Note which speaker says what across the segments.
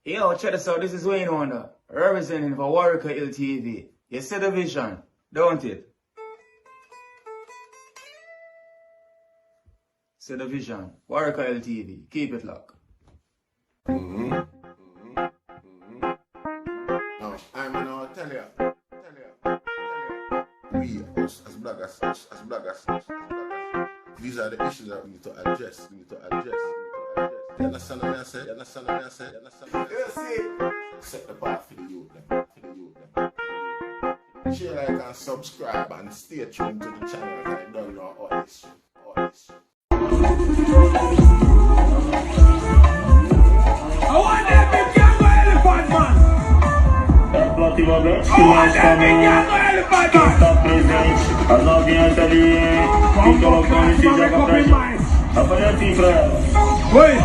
Speaker 1: Yo, check this out. This is Wayne Wonder, representing for Warwick Hill TV. You see the vision, don't it? See the vision. Warwick Hill TV. Keep it locked.
Speaker 2: No, I'm gonna tell you. We, us as bloggers, these are the issues that we need to address. You understand what I said? You see? Set the path for the youth. Share, like, and subscribe and stay tuned to the channel. I don't know all this.
Speaker 3: I want that big young elephant man. I want that big young elephant man. Wait,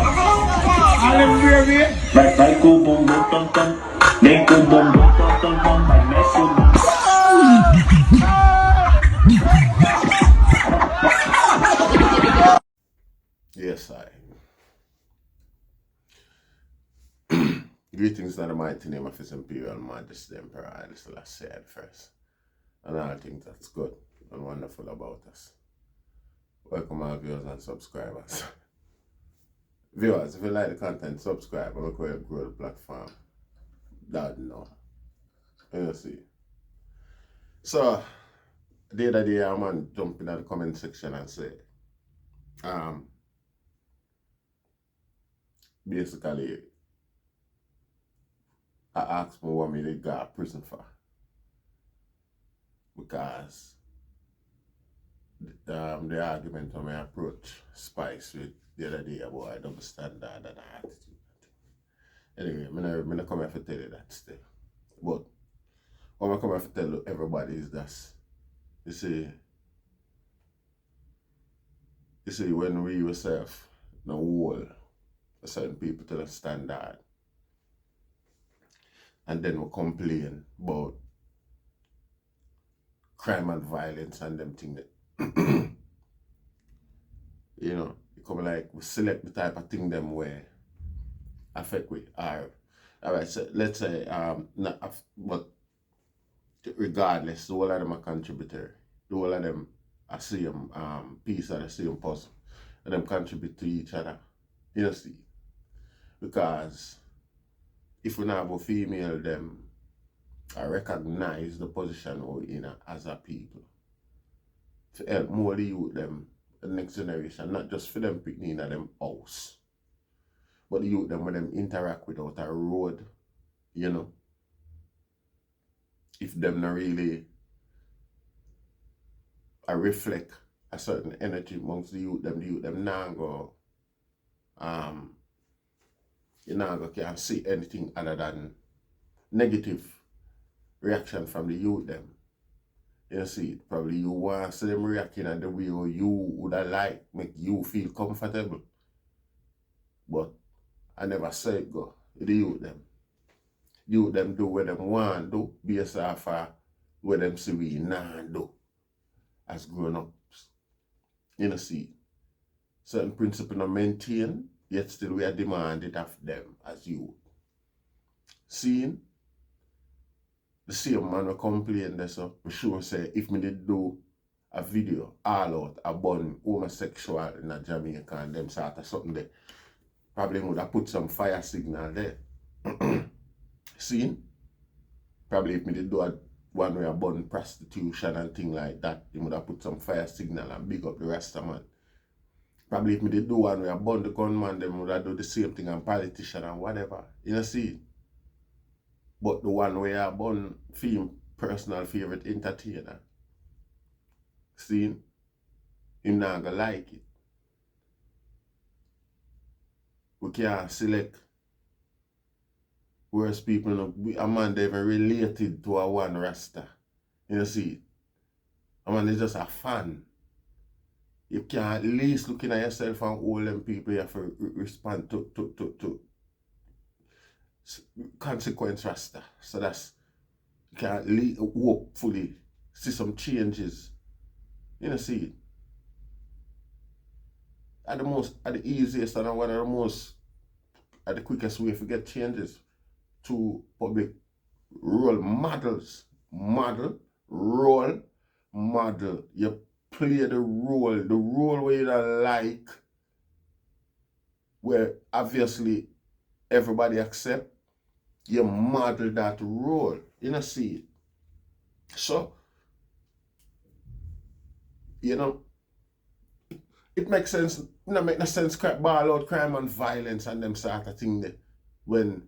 Speaker 2: Yes, I. Greetings in the mighty name of His Imperial Majesty Emperor Haile Selassie I first, and all things that's good and wonderful about us. Welcome our viewers and subscribers. Viewers, if you like the content, subscribe and look where you grow the platform. That no. You see. So the other day a man jump in the comment section and say, basically, I asked me what me they got prison for. Because the argument on my approach Spice with the other day about a double standard and attitude. Anyway, I'm not come here to tell you that still. But what I'm coming to tell everybody is that you see when we yourself no hold certain people to the standard and then we complain about crime and violence and them things that you know, it come like we select the type of thing them where affect we are. Alright, so let's say but regardless, the whole of them are contributory. The whole of them are same piece of the same puzzle. And them contribute to each other. You know, see? Because if we not have a female, them I recognize the position we're in as a people. To help more the youth them, the next generation, not just for them picking in them house. But the youth them when them interact without a road, you know. If them not really reflect a certain energy amongst the youth them now go you now go can't see anything other than negative reaction from the youth them. You see, probably you want to see them reacting and the way you would have liked make you feel comfortable. But I never say it go. The youth them. You them do what them want do based off of what them see we nah do as grown ups. You know, see, certain principles are maintained, yet still we are demanded of them as youth. Seeing the same man will complain there, so I'm sure say if me did do a video all out about homosexual in a Jamaica and them sort of something there, probably would have put some fire signal there. See? Probably if me did do a one way about prostitution and thing like that, he would have put some fire signal and big up the rest of man. Probably if me did do one way about the gunman, them would have do the same thing and politician and whatever. You know, see? But the one way about film personal favorite entertainer, see? Him not gonna like it. We can't select whereas people know a man they even related to a one Rasta. You know, see, a man is just a fan. You can at least looking at yourself and all them people you have to respond to consequence Rasta. So that's you can at least hopefully see some changes. You know, see. At the easiest and one of the most at the quickest way to get changes two public role models. Role model. You play the role where you don't like, where obviously everybody accept, you model that role. You know, see it. So, you know, it makes sense, make no sense ball out crime and violence and them sort of thing there when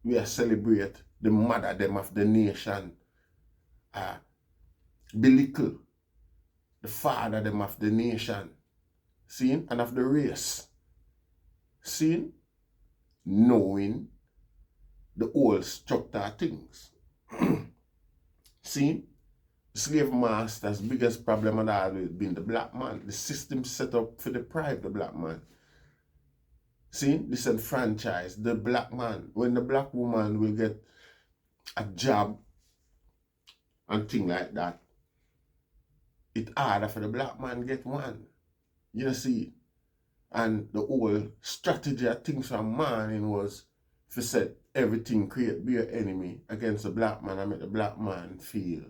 Speaker 2: we are celebrate the mother them of the nation, belittle the father them of the nation, seeing, and of the race, seeing, knowing the old structure things. seeing, slave masters' biggest problem had always been the black man. The system set up for deprive the black man. See, disenfranchised the black man. When the black woman will get a job and things like that, it's harder for the black man get one. You see, and the whole strategy of things from morning was to set everything, create be an enemy against the black man and make the black man feel,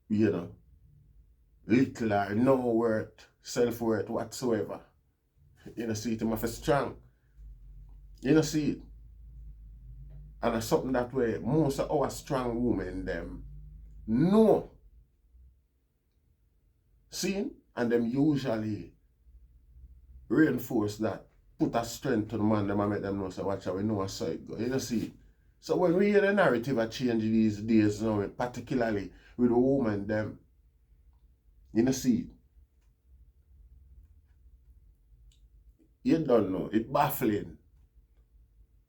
Speaker 2: you know, little or no worth, self-worth whatsoever. You know, see it, him have strong. You know, see it. And it's something that way most of our strong women them know. See? And them usually reinforce that, put a strength to the man, them and make them know, so watch how we know how it go. You know, see it. So when we hear the narrative a change these days now, particularly with the women them, you know, see it. You don't know, it's baffling.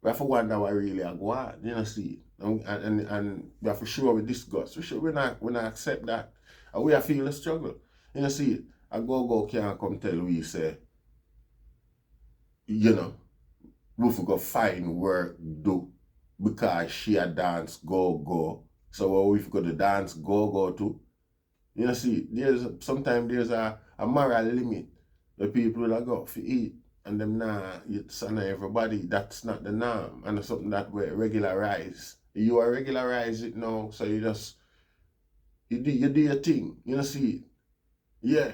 Speaker 2: We have to wonder what really are going on, you know, see it. And we have to show with disgust. We not accept that. And we have to feel the struggle. You know, see it. A go can't come tell we say, you know, we have to go find work do because she a dance go. So we've got to dance go too. You know, see, sometimes there's a moral limit where people that go for eat and them it's not everybody, that's not the norm. And it's something that we regularize. You are regularize it now, so you do your thing. You know, see it. Yeah.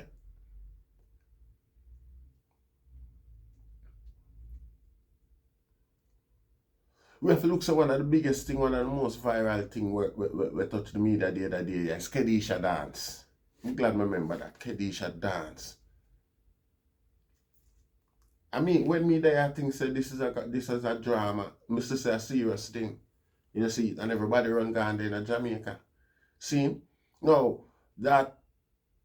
Speaker 2: We have to look at one of the biggest thing, one of the most viral thing we touched the media the other day, is Kediesha dance. I'm glad I remember that, Kediesha dance. I mean, when me there, I think say this is a drama, Mr. say a serious thing. You know, see it, and everybody run gone there in Jamaica. See? Now, that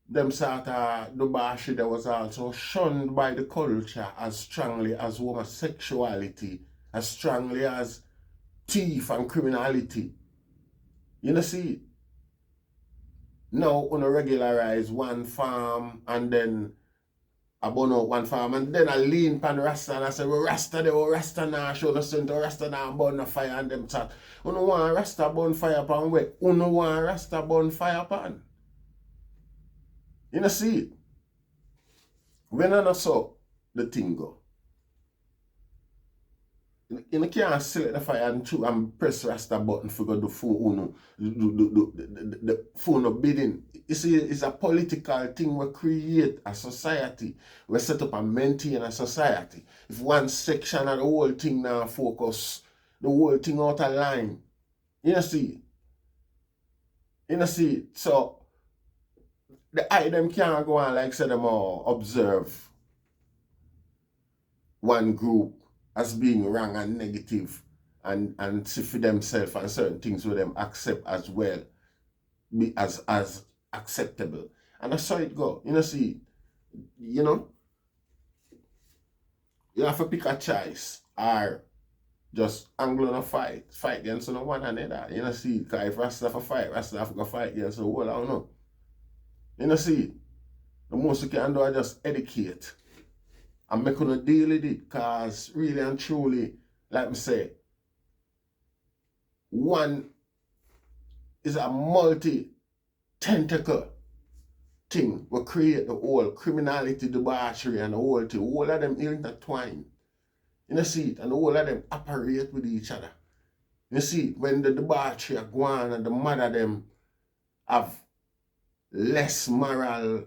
Speaker 2: them sort of the bashi that was also shunned by the culture as strongly as homosexuality, as strongly as thief and criminality. You know, see? Now, on a regularize one farm and then I burn out one farm and then I lean pan Rasta and I say, well, Rasta there, Rasta now, show no strength to Rasta now and burn the fire and them chat. Uno want Rasta burn fire pan where? Uno want Rasta burn fire pan. You know, see it? When I saw the thing go, you can't select the fire and press Rasta button for go do phone the phone of bidding. You see, it's a political thing. We create a society. We set up and maintain a society. If one section of the whole thing now focus, the whole thing out of line. You know, see? You know, see? So the item can't go on like say them all observe one group as being wrong and negative and see for themselves and certain things with them accept as well, be as acceptable. And that's how it go. You know, see, you know, you have to pick a choice or just angle on a fight against one another. You know, see, because if Rasta have a fight, Rasta have to fight against the whole, I don't know. You know, see, the most you can do is just educate and make a deal with it, because really and truly, like I say, one is a multi-tentacle thing will create the whole criminality, debauchery, and the whole thing. All of them intertwined. You know, see it, and all of them operate with each other. You see, when the debauchery are going and the mother them have less moral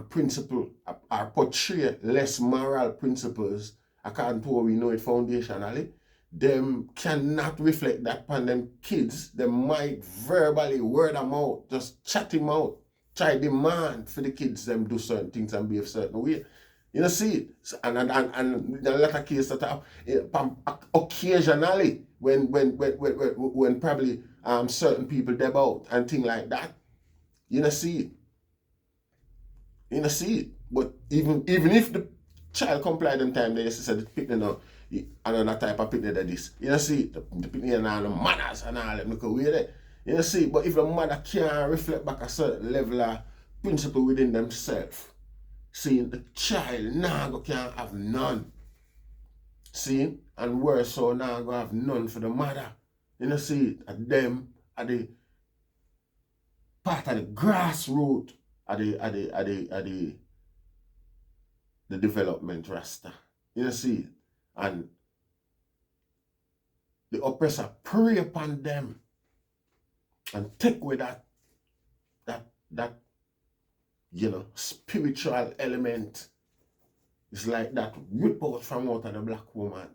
Speaker 2: principle or portray less moral principles according to what we know it foundationally, them cannot reflect that upon them kids. They might verbally word them out, just chat him out, try demand for the kids them do certain things and behave certain way. You know, see it. And in a lot of cases that have occasionally when probably certain people deb out and things like that, you know, see it. You know, see it. But even if the child comply them time, they used to say the picnic now, another type of picnic that this. You know, see it. The picnic and all the manners and all them look away there. You know, see it. But if the mother can't reflect back a certain level of principle within themselves, seeing the child now can't have none. See, and worse so now go have none for the mother. You know, see it. And them are the part of the grassroots of the development rasta. You know, see it. And the oppressor prey upon them and take away that you know, spiritual element. It's like that rip out from out of the black woman.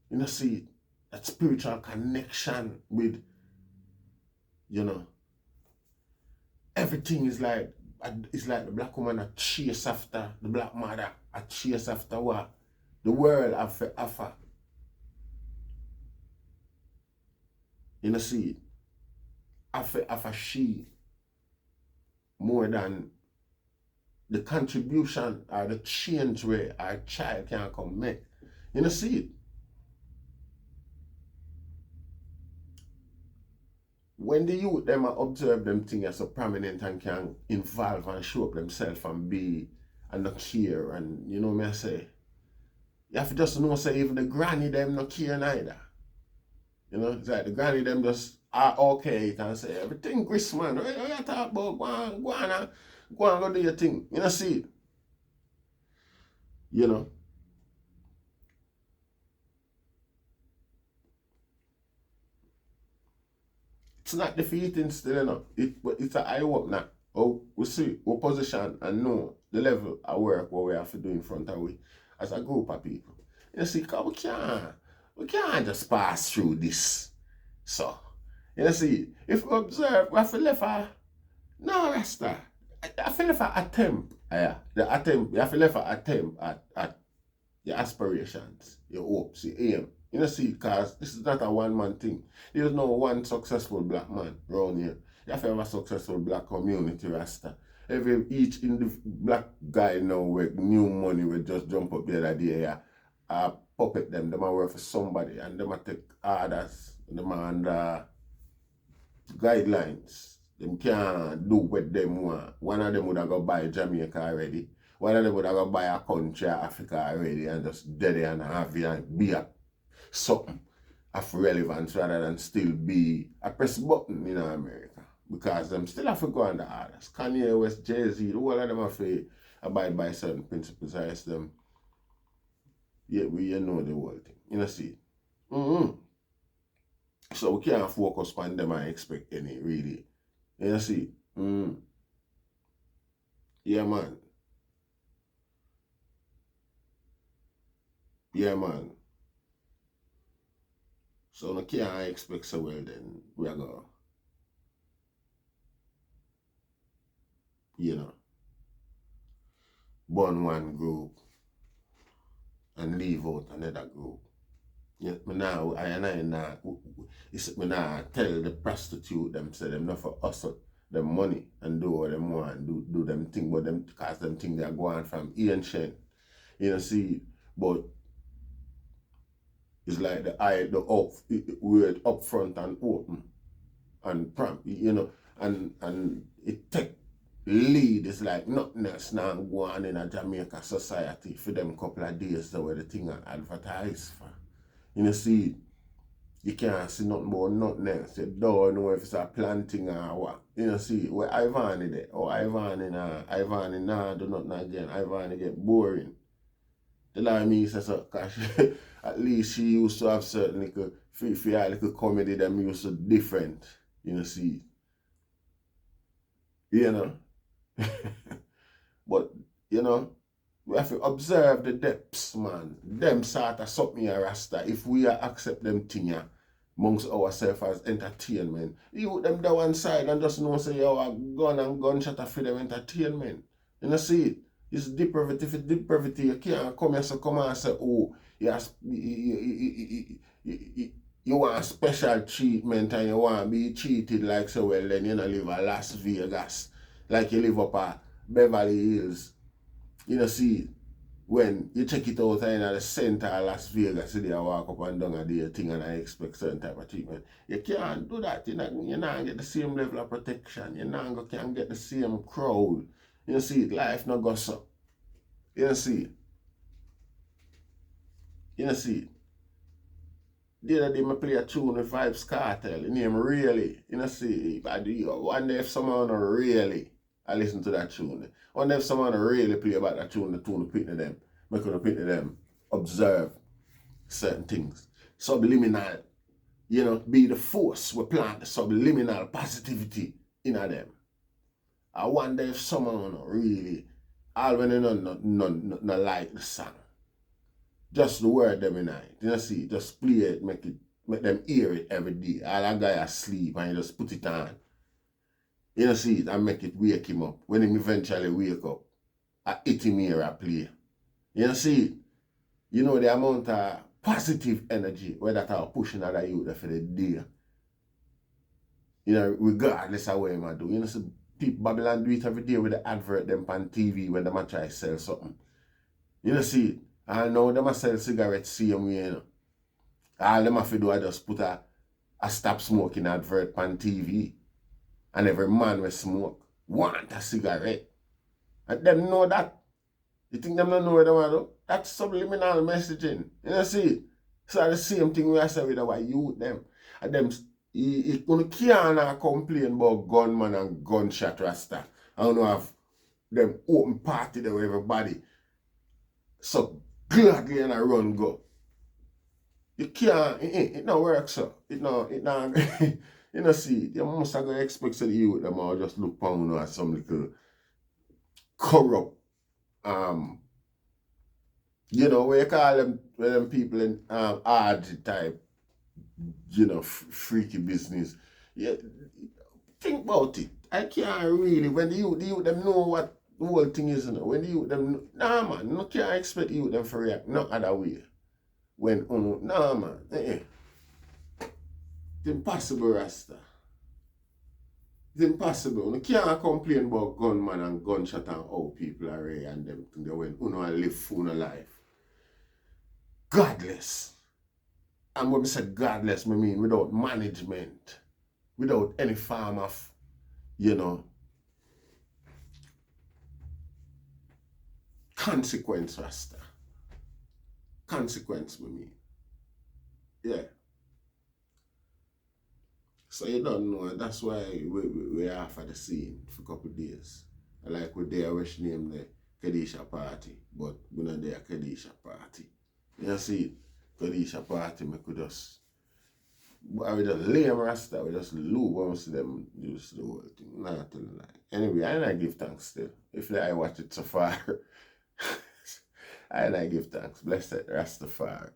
Speaker 2: You know, see, that spiritual connection with, you know, everything is like, it's like the black woman a chase after the black mother, a chase after what? The world have to offer. You know, see, offer she more than the contribution or the change where our child can come make. You know, see it. When the youth them observe them things as so prominent and can involve and show up themselves and be and not care, and you know me I say, you have to just know say even the granny them not care neither. You know, it's like the granny them just are okay and say everything Chris man, what you talk about? Go on, go do your thing. You know, see it. You know. It's not defeating still, you know. It's an eye opener. Oh, we see what position and know the level of work what we have to do in front of we as a group of people. You see, cause we can't just pass through this. So, you see, if we observe, we have to left no Rasta. I feel like an attempt. Yeah. The attempt, you have to left an attempt at your aspirations, your hopes, your aim. You know, see, because this is not a one-man thing. There's no one successful black man around here. You have to have a successful black community, Rasta. Each black guy now with new money will just jump up the other day, puppet them. They might work for somebody and they might take orders. They might under guidelines. Them can't do what them want. One of them would have go buy Jamaica already. One of them would have go buy a country, Africa already, and just dead and have it and be a something of relevance rather than still be a press button in America. Because them still have to go under orders. Kanye West, Jay-Z, all of them have to abide by certain principles. I ask them, yeah, we know the whole thing. You know, see. So we can't focus on them and expect any, really. You see? Yeah, man. Yeah, man. So we can't expect so well then we are going, you know, burn one group and leave out another group. Yeah, me now, I tell the prostitute them say them not for hustle them money and do what them want, do them thing, but them cause them think they're going from ancient. You know, see, but it's like the word up front and open and prompt, you know, and it take lead. It's like nothing else now go on in a Jamaica society for them couple of days the way the thing are advertised for. You know, see, you can't see nothing about nothing else. You don't know if it's a planting or what. You know, see, where Ivan is there, or Ivan do nothing again. Ivan get boring. The lie me says so, cause at least she used to have certain little comedy that used to different. You know, see. You know. But, you know, we have to observe the depths, man. Them sort of something a Rasta. If we accept them thing amongst ourselves as entertainment, you them down one side and just know say yo a gun and gunshot for them entertainment. You know see it? It's depravity. If it's depravity, you can't come and say, oh, you want special treatment and you want to be treated like so well, then you know live a Las Vegas. Like you live up at Beverly Hills. You know see, when you check it out in the center of Las Vegas, you walk up and down a day thing and I expect certain type of treatment. You can't do that. You're not get the same level of protection. You can't get the same crowd. You see it, life not go so. You see it. You see it. The other day I play a tune with Vibes Cartel. The name Really. You see it. I wonder if someone really I listen to that tune. I wonder if someone really play about that tune, the tune pit to them. Make them pit to them. Observe certain things. Subliminal. You know, be the force we plant the subliminal positivity in them. I wonder if someone really, all when they not like the song. Just the word them in it. You know see, just play it, make them hear it every day. All that guy asleep and you just put it on. You know see it and make it wake him up. When him eventually wake up, I hit him here and play. You know see it? You know the amount of positive energy where that are pushing other youth for the day. You know, regardless of what him do. You know see people Babylon do it every day with the advert them on TV when them try to sell something. You know see it? And now them a sell cigarettes same way, you know. All them have to do is just put a stop smoking advert on TV. And every man will smoke want a cigarette. And them know that. You think them don't know what they want to do? That's subliminal messaging. You know see? So the same thing we are saying with our youth them. And them you can't complain about gunman and gunshot Rasta. I don't know have them open party there with everybody. So gladly and I run go. You can't, it not work so. It not you know see, you must have expect that you them all just look pound as some little corrupt you know, we call them people in hard type, you know, freaky business. Yeah, think about it. I can't really when the youth them know what the whole thing is, you know. When the youth them nah man, no can't expect you them to react no other way. When nah man, it's impossible, Rasta. It's impossible. You can't complain about gunman and gunshot and how people are and them things when you live full life. Godless. And when I say godless, I mean without management, without any form of, you know, consequence, Rasta. Consequence, I mean. Yeah. So you don't know, that's why we are for the scene for a couple of days. Like we're there, we should name the Kediesha party, but we're not there Kediesha party. You see, Kediesha party, we could just, we just lame Rasta, we just loop once them use the whole thing. Not to lie. Anyway, I give thanks still. If I watch it so far, I give thanks. Blessed Rastafari.